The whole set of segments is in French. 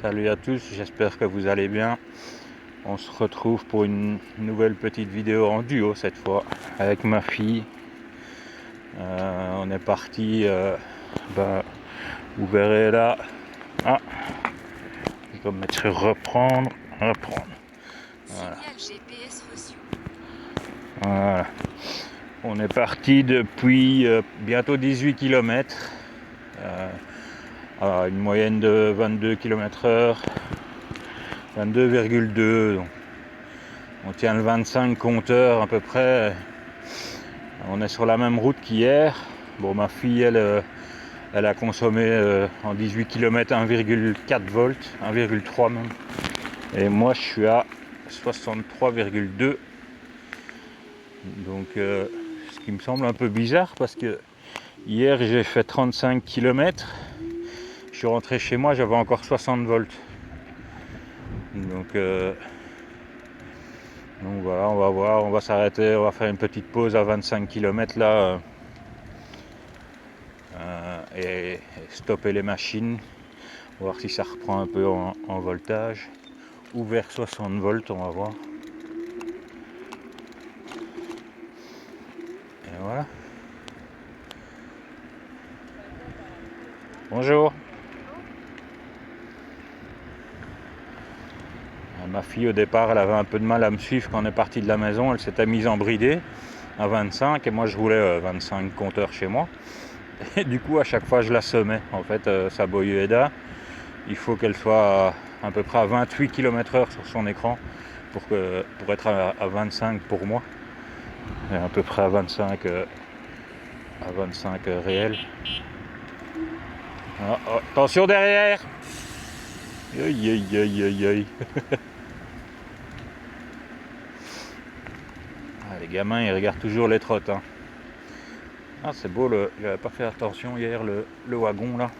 Salut à tous, j'espère que vous allez bien. On se retrouve pour une nouvelle petite vidéo en duo cette fois avec ma fille. On est parti, vous verrez là. Ah, je dois mettre sur reprendre. Voilà. Signal GPS reçu. Voilà. On est parti depuis bientôt 18 km. À une moyenne de 22 km/h. 22,2. On tient le 25 compteur à peu près. On est sur la même route qu'hier. Bon, ma fille, elle a consommé en 18 km 1,4 volts, 1,3 même. Et moi, je suis à 63,2. Donc, ce qui me semble un peu bizarre parce que hier, j'ai fait 35 km. Je suis rentré chez moi, j'avais encore 60 volts. Donc voilà, on va voir, on va s'arrêter, on va faire une petite pause à 25 km là et stopper les machines, voir si ça reprend un peu en voltage ou vers 60 volts, on va voir. Et voilà. Bonjour. Ma fille au départ, elle avait un peu de mal à me suivre quand on est parti de la maison, elle s'était mise en bridée à 25 et moi je roulais 25 compteurs chez moi. Et du coup, à chaque fois, je la semais. En fait, sa Boyueda, il faut qu'elle soit à peu près à 28 km/h sur son écran pour être à 25 pour moi. Et à peu près à 25 réel. Oh, oh, attention derrière! Aïe aïe aïe aïe aïe. Les gamins, ils regardent toujours les trottes. Hein. Ah, c'est beau, j'avais pas fait attention hier, le wagon là.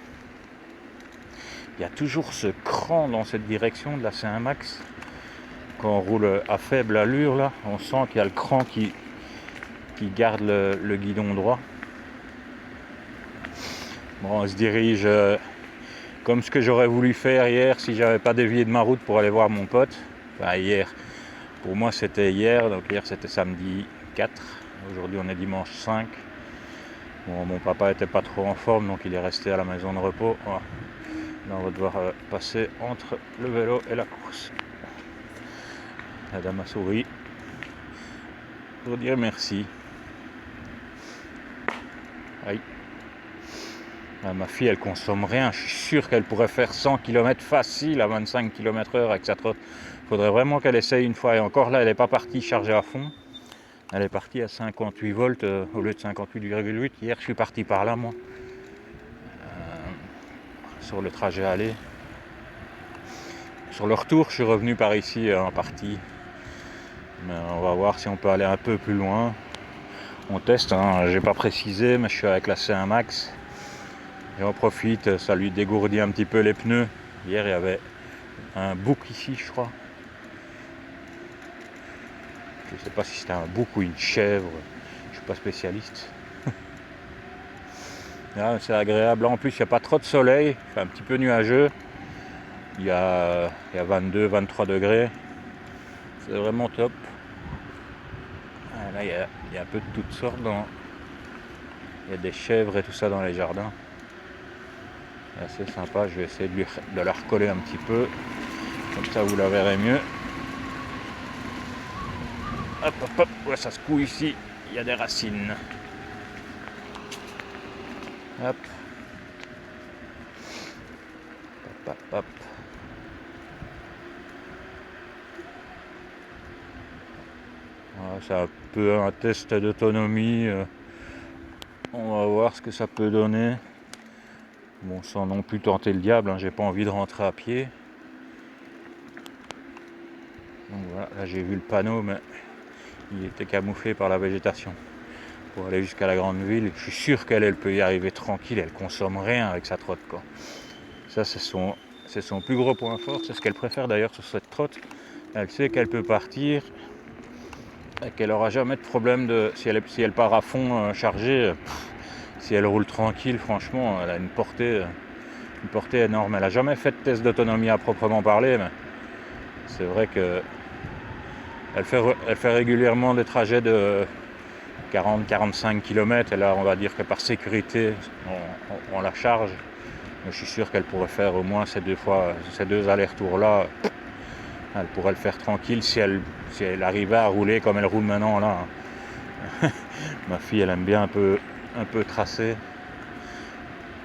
Il y a toujours ce cran dans cette direction de la C1 Max. Quand on roule à faible allure, là, on sent qu'il y a le cran qui garde le guidon droit. Bon, on se dirige comme ce que j'aurais voulu faire hier si j'avais pas dévié de ma route pour aller voir mon pote. Enfin, hier, pour moi c'était hier, donc hier c'était samedi 4. Aujourd'hui on est dimanche 5. Bon, mon papa était pas trop en forme, donc il est resté à la maison de repos. Voilà. Là, on va devoir passer entre le vélo et la course. La dame a souri pour dire merci. Aïe. Ma fille, elle consomme rien. Je suis sûr qu'elle pourrait faire 100 km facile à 25 km/h avec sa trotte. Il faudrait vraiment qu'elle essaye une fois. Et encore là, elle n'est pas partie chargée à fond. Elle est partie à 58 volts au lieu de 58,8. Hier, je suis parti par là, moi. Sur le trajet aller. Sur le retour, je suis revenu par ici en partie. Mais on va voir si on peut aller un peu plus loin. On teste, hein. J'ai pas précisé, mais je suis avec la C1 Max. J'en profite, ça lui dégourdit un petit peu les pneus. Hier, il y avait un bouc ici, je crois. Je sais pas si c'était un bouc ou une chèvre. Je suis pas spécialiste. Là, c'est agréable. Là, en plus, il n'y a pas trop de soleil. Il fait un petit peu nuageux. Il y a 22, 23 degrés. C'est vraiment top. Là, il y a un peu de toutes sortes. Il y a des chèvres et tout ça dans les jardins. C'est assez sympa. Je vais essayer de la recoller un petit peu. Comme ça, vous la verrez mieux. Hop, hop, hop. Ouais, ça se coud ici. Il y a des racines. Hop. Hop, hop, hop. Voilà, c'est un peu un test d'autonomie. On va voir ce que ça peut donner. Bon, sans non plus tenter le diable, hein, j'ai pas envie de rentrer à pied. Donc voilà, là j'ai vu le panneau, mais il était camouflé par la végétation. Pour aller jusqu'à la grande ville, je suis sûr qu'elle peut y arriver tranquille, elle consomme rien avec sa trotte, quoi. Ça, c'est son plus gros point fort, c'est ce qu'elle préfère d'ailleurs sur cette trotte. Elle sait qu'elle peut partir et qu'elle aura jamais de problème si elle part à fond chargée. Si elle roule tranquille, franchement, elle a une portée une portée énorme. Elle n'a jamais fait de test d'autonomie à proprement parler, mais c'est vrai que elle fait régulièrement des trajets de 40-45 km, et là on va dire que par sécurité on la charge. Mais je suis sûr qu'elle pourrait faire au moins ces deux allers-retours là. Elle pourrait le faire tranquille si elle arrivait à rouler comme elle roule maintenant là. Ma fille elle aime bien un peu tracer.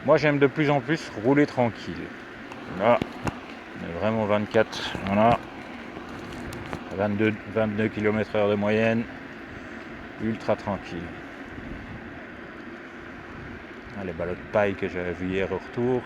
Moi j'aime de plus en plus rouler tranquille. Là, on est vraiment 24, voilà. 22 km/h de moyenne, ultra tranquille. Ah, les ballots de paille que j'avais vu hier au retour.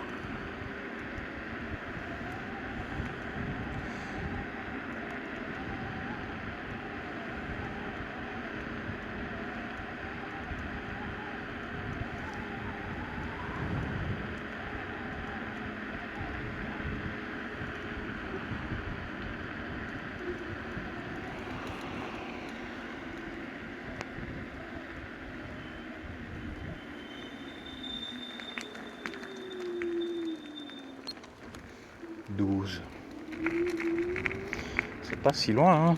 C'est pas si loin, hein.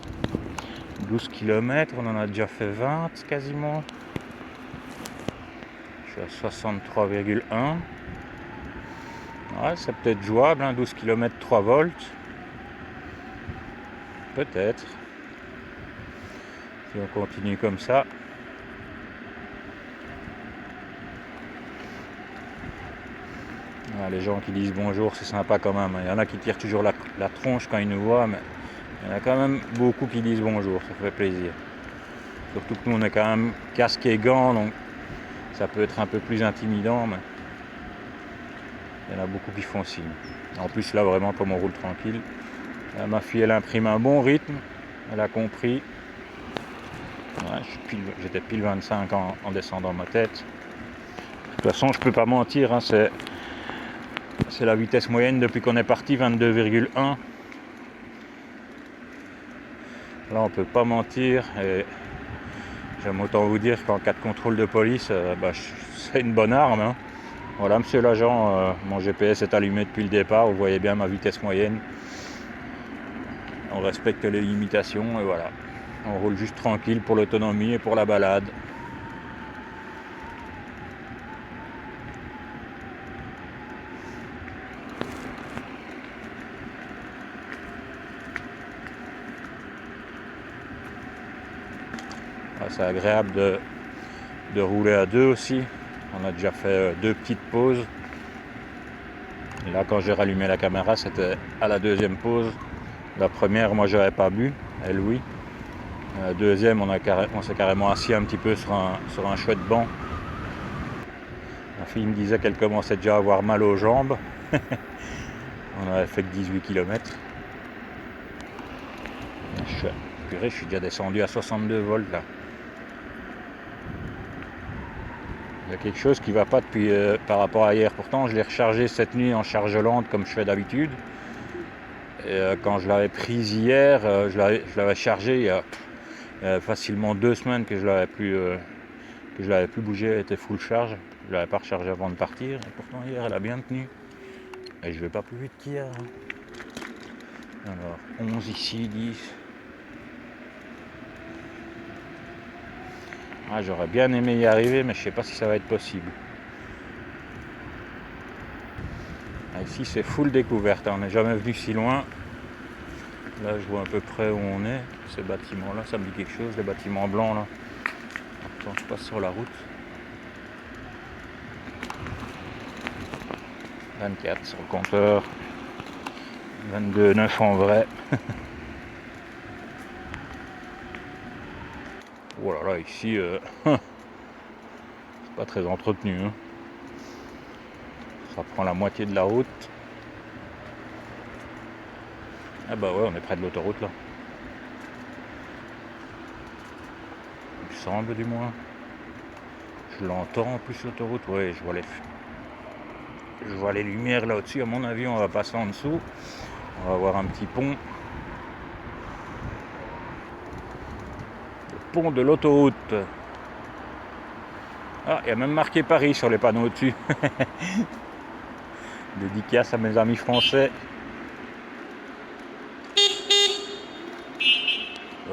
12 km, on en a déjà fait 20 quasiment. Je suis à 63,1. Ouais, c'est peut-être jouable, hein, 12 km 3 volts. Peut-être. Si on continue comme ça. Ah, les gens qui disent bonjour, c'est sympa quand même. Il y en a qui tirent toujours la tronche quand ils nous voient, mais il y en a quand même beaucoup qui disent bonjour, ça fait plaisir. Surtout que nous on est quand même casque et gants, donc ça peut être un peu plus intimidant, mais il y en a beaucoup qui font signe. En plus là vraiment comme on roule tranquille, là, ma fille elle imprime un bon rythme, elle a compris. Ouais, j'étais pile 25 en descendant ma tête. De toute façon je peux pas mentir, hein, c'est la vitesse moyenne depuis qu'on est parti, 22,1. Là on peut pas mentir, et j'aime autant vous dire qu'en cas de contrôle de police, c'est une bonne arme, hein. Voilà monsieur l'agent, mon GPS est allumé depuis le départ, vous voyez bien ma vitesse moyenne. On respecte les limitations et voilà. On roule juste tranquille pour l'autonomie et pour la balade. C'est agréable de rouler à deux aussi. On a déjà fait 2 petites pauses. Et là quand j'ai rallumé la caméra, c'était à la deuxième pause. La première, moi j'avais pas bu, elle oui. La deuxième, on s'est carrément assis un petit peu sur un chouette banc. Ma fille me disait qu'elle commençait déjà à avoir mal aux jambes. On avait fait que 18 km. Je suis déjà descendu à 62 volts là. Il y a quelque chose qui ne va pas depuis par rapport à hier. Pourtant, je l'ai rechargé cette nuit en charge lente comme je fais d'habitude. Et quand je l'avais prise hier, je l'avais chargé il y a facilement 2 semaines que je l'avais plus bougé. Elle était full charge. Je l'avais pas rechargé avant de partir. Et pourtant hier, elle a bien tenu. Et je vais pas plus vite qu'hier. Alors 11 ici, 10. Ah, j'aurais bien aimé y arriver, mais je sais pas si ça va être possible. Ah, ici c'est full découverte, on n'est jamais venu si loin. Là je vois à peu près où on est. Ces bâtiments là, ça me dit quelque chose, les bâtiments blancs là. Attends, je passe sur la route. 24 sur le compteur. 22,9 en vrai. Oh là là, ici c'est pas très entretenu, hein. Ça prend la moitié de la route. Ah bah ouais, on est près de l'autoroute là. Il me semble du moins. Je l'entends en plus l'autoroute, ouais, je vois les lumières là au-dessus. À mon avis, on va passer en dessous. On va voir un petit pont. Le pont de l'autoroute. Ah, il y a même marqué Paris sur les panneaux au-dessus. Dédicace à mes amis français.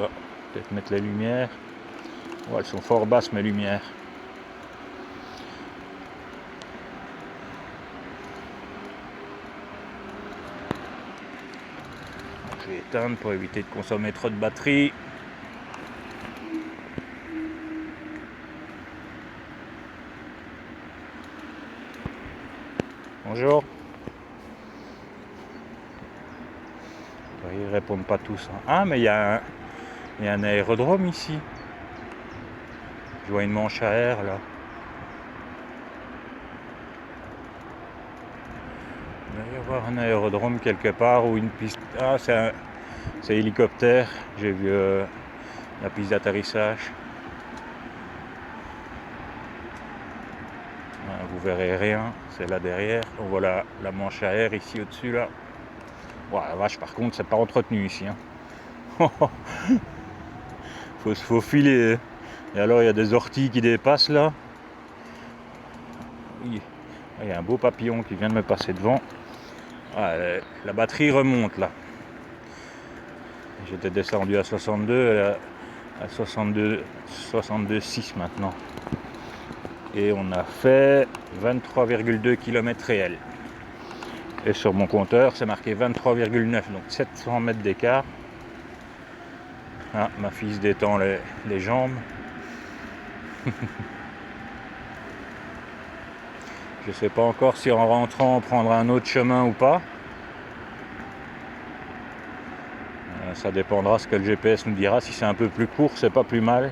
Oh, peut-être mettre les lumières. Oh, elles sont fort basses mes lumières. Je vais éteindre pour éviter de consommer trop de batterie. Bonjour. Ils répondent pas tous. Ah, mais il y a un aérodrome ici. Je vois une manche à air là. Il doit y avoir un aérodrome quelque part ou une piste. Ah, c'est hélicoptère. J'ai vu la piste d'atterrissage. Vous verrez rien, c'est là derrière. On voit la manche à air ici au-dessus là. Ouais, la vache, par contre, c'est pas entretenu ici. Hein. Faut se faufiler. Et alors, il y a des orties qui dépassent là. Oui. Il y a un beau papillon qui vient de me passer devant. Ouais, la batterie remonte là. J'étais descendu à 62, à 62,6 maintenant. Et on a fait 23,2 km réels. Et sur mon compteur, c'est marqué 23,9, donc 700 mètres d'écart. Ah, ma fille se détend les jambes. Je ne sais pas encore si en rentrant on prendra un autre chemin ou pas. Ça dépendra ce que le GPS nous dira. Si c'est un peu plus court, c'est pas plus mal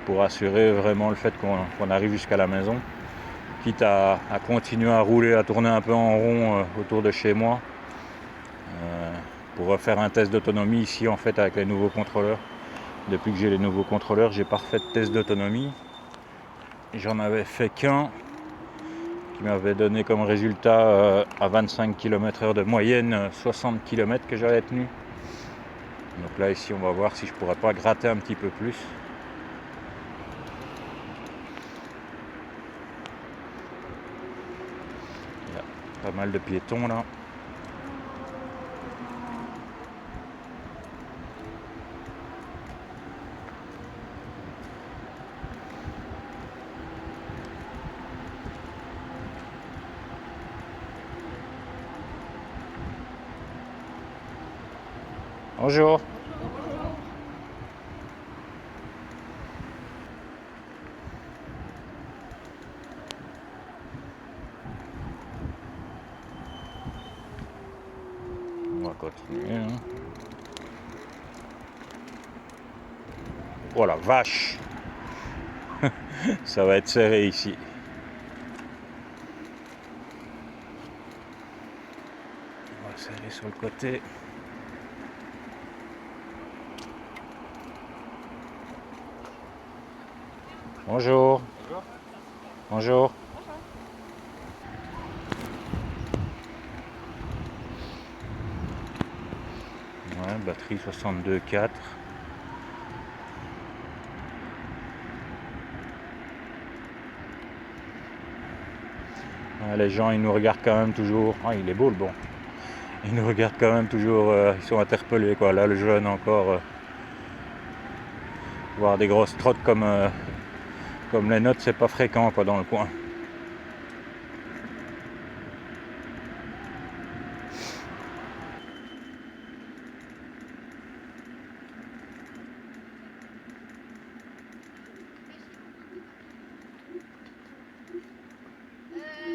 pour assurer vraiment le fait qu'on arrive jusqu'à la maison. Quitte à continuer à rouler, à tourner un peu en rond autour de chez moi pour refaire un test d'autonomie ici en fait avec les nouveaux contrôleurs. Depuis que j'ai les nouveaux contrôleurs, j'ai pas refait de test d'autonomie. J'en avais fait qu'un qui m'avait donné comme résultat à 25 km/h de moyenne 60 km que j'avais tenu. Donc là ici on va voir si je pourrais pas gratter un petit peu plus. Il y a pas mal de piétons là. Bonjour. On va continuer. Hein. Oh la vache. Ça va être serré ici. On va serrer sur le côté. Bonjour. Bonjour. Bonjour. Ouais, batterie 62,4. Les gens ils nous regardent quand même toujours. Ah, il est beau le bon. Ils nous regardent quand même toujours. Ils sont interpellés quoi. Là le jeune encore. Voir des grosses trottes comme les nôtres, c'est pas fréquent quoi dans le coin.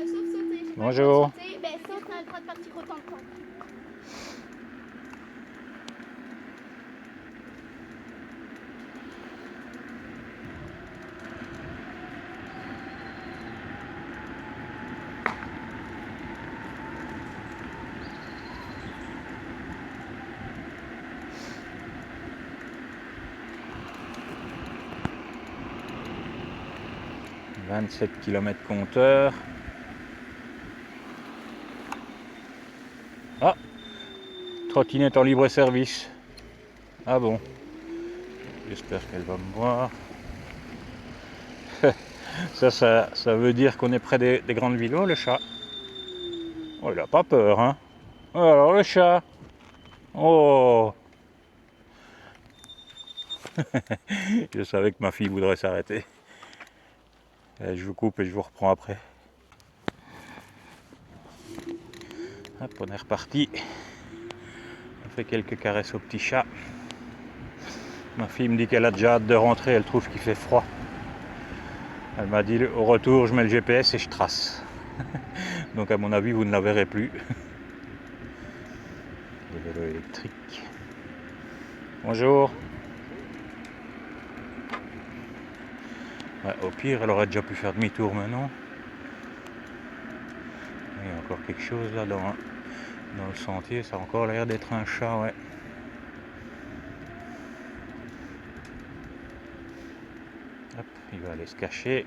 Sauf sauter. Bonjour. Sauter, ben ça, on a le droit de partir autant de temps. « 27 km compteur. Ah, trottinette en libre service. Ah bon. J'espère qu'elle va me voir. Ça veut dire qu'on est près des grandes villes. Oh, le chat. Oh, il a pas peur, hein. Oh, alors le chat. Oh. Je savais que ma fille voudrait s'arrêter. Je vous coupe et je vous reprends après. Hop, on est reparti. On fait quelques caresses au petit chat. Ma fille me dit qu'elle a déjà hâte de rentrer, elle trouve qu'il fait froid. Elle m'a dit au retour je mets le GPS et je trace. Donc à mon avis vous ne la verrez plus. Le vélo électrique. Bonjour. Ouais, au pire elle aurait déjà pu faire demi-tour maintenant. Il y a encore quelque chose là dans le sentier, ça a encore l'air d'être un chat, ouais. Hop, il va aller se cacher.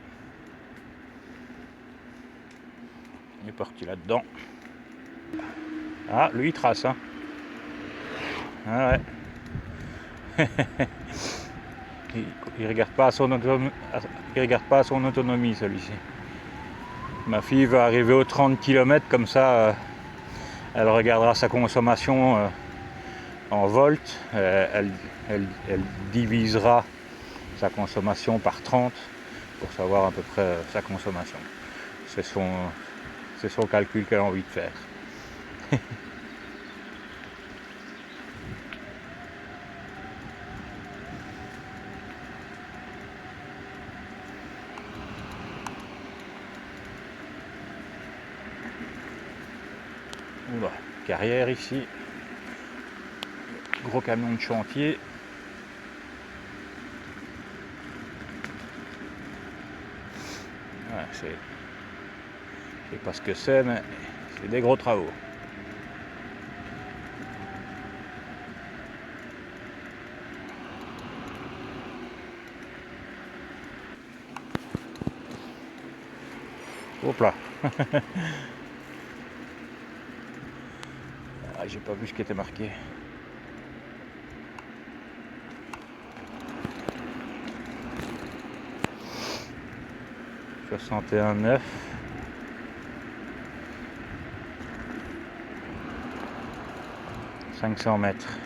Il est parti là-dedans. Ah, lui il trace, hein. Ah ouais. il regarde pas à son autonomie, celui-ci. Ma fille va arriver aux 30 km comme ça, elle regardera sa consommation en volts, elle divisera sa consommation par 30 pour savoir à peu près sa consommation. C'est son calcul qu'elle a envie de faire. Oula, carrière ici. Gros camion de chantier. Ouais, je sais pas ce que c'est, mais c'est des gros travaux. Hop là. Ah, j'ai pas vu ce qui était marqué. « 61,9 » 500 mètres.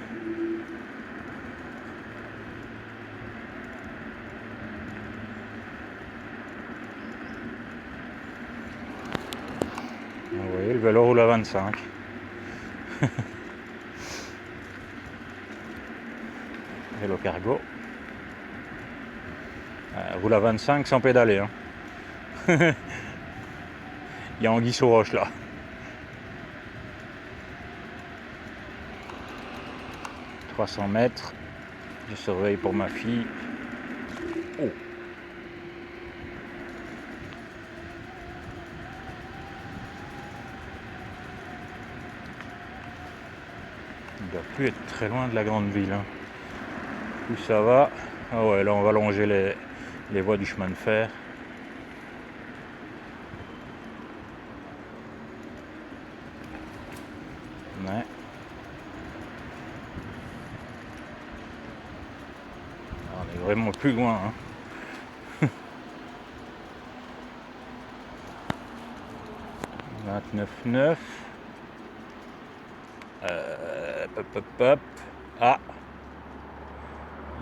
Vous voyez, le vélo roule à 25. Vélo cargo. Roule à 25 sans pédaler. Hein. Il y a anguille sous roche là. « 300 mètres. Je surveille pour ma fille. Oh. Il ne doit plus être très loin de la grande ville. Hein. Où ça va? Ah ouais, là on va longer les voies du chemin de fer. Ouais. On est vraiment plus loin. Hein. 29,9. Hop. Ah.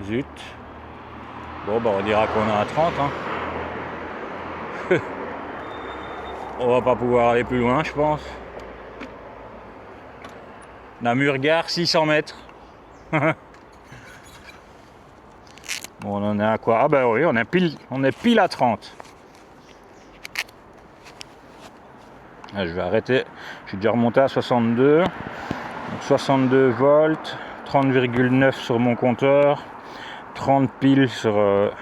Zut. Bon, bah on dira qu'on est à 30. Hein. On va pas pouvoir aller plus loin, je pense. Namur-Gare, 600 mètres. Bon, on en est à quoi? Ah bah oui, on est pile à 30. Ah, je vais arrêter. Je suis déjà remonté à 62. Donc 62 volts, 30,9 sur mon compteur, 30 piles sur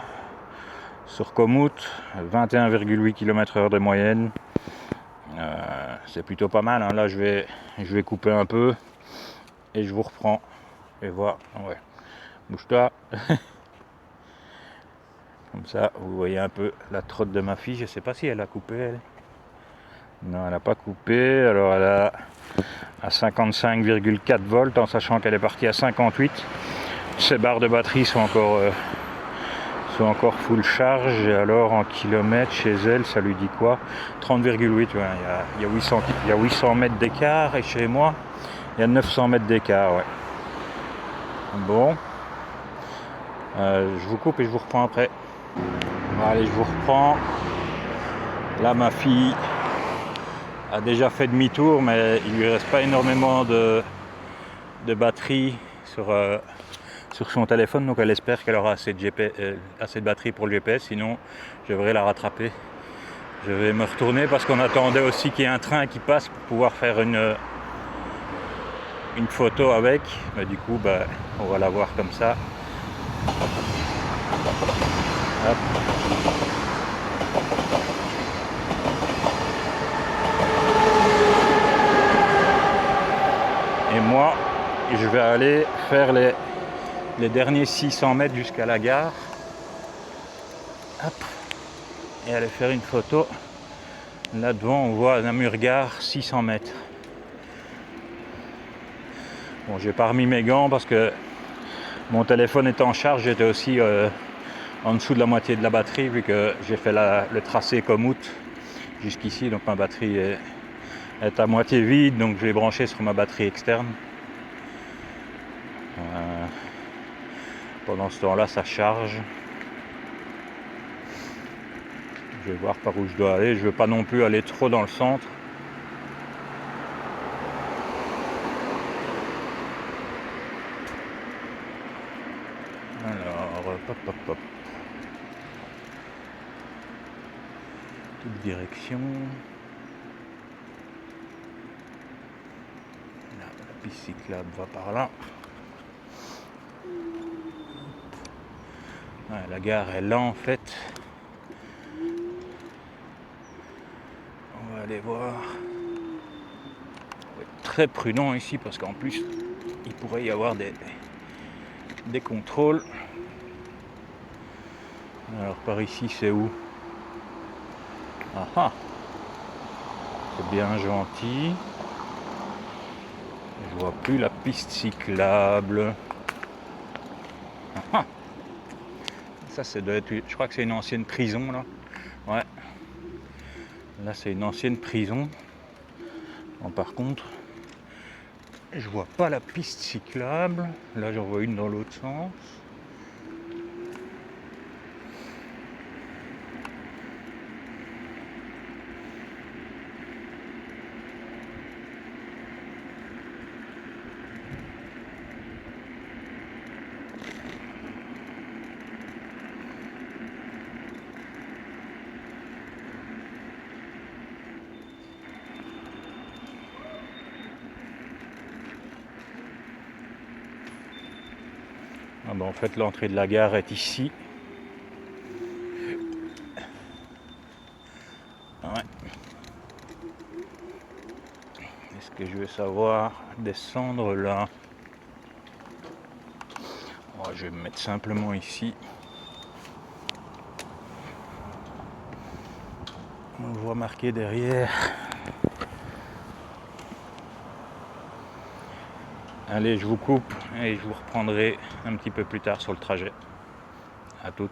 Komoot, 21,8 km/h de moyenne. C'est plutôt pas mal. Hein. Là, je vais couper un peu et je vous reprends et voir. Ouais. Bouge-toi. Comme ça, vous voyez un peu la trotte de ma fille. Je sais pas si elle a coupé, elle. Non, elle n'a pas coupé. Alors, elle a à 55,4 volts, en sachant qu'elle est partie à 58. Ses barres de batterie sont encore sont encore full charge. Et alors en kilomètres chez elle, ça lui dit quoi? 30,8. Ouais, il y a 800 mètres d'écart et chez moi, il y a 900 mètres d'écart. Ouais. Bon. Je vous coupe et je vous reprends après. Allez, je vous reprends. Là, ma fille a déjà fait demi-tour, mais il lui reste pas énormément de batterie sur son téléphone, donc elle espère qu'elle aura assez de batterie pour le GPS, sinon je devrais la rattraper. Je vais me retourner parce qu'on attendait aussi qu'il y ait un train qui passe pour pouvoir faire une photo avec, mais du coup on va la voir comme ça. Hop. Et moi, je vais aller faire les derniers 600 mètres jusqu'à la gare. Hop. Et aller faire une photo. Là devant, on voit Namur-Gare, 600 mètres. Bon, j'ai pas remis mes gants parce que mon téléphone est en charge. J'étais aussi en dessous de la moitié de la batterie vu que j'ai fait le tracé Komoot jusqu'ici. Donc ma batterie est à moitié vide. Donc je l'ai branché sur ma batterie externe. Pendant ce temps-là, ça charge. Je vais voir par où je dois aller. Je ne veux pas non plus aller trop dans le centre. Alors, hop. Toute direction. Là, la piste cyclable va par là. Ouais, la gare est là en fait. On va aller voir. On va être très prudent ici parce qu'en plus il pourrait y avoir des contrôles. Alors par ici c'est où? Ah, c'est bien gentil. Je vois plus la piste cyclable. Ah, ça doit être, je crois que c'est une ancienne prison là. Ouais. Là c'est une ancienne prison. Bon, par contre, je vois pas la piste cyclable. Là j'en vois une dans l'autre sens. Ah ben en fait l'entrée de la gare est ici. Ouais. Est-ce que je vais savoir descendre là? Oh, je vais me mettre simplement ici. On voit marqué derrière. Allez, je vous coupe et je vous reprendrai un petit peu plus tard sur le trajet. À toutes.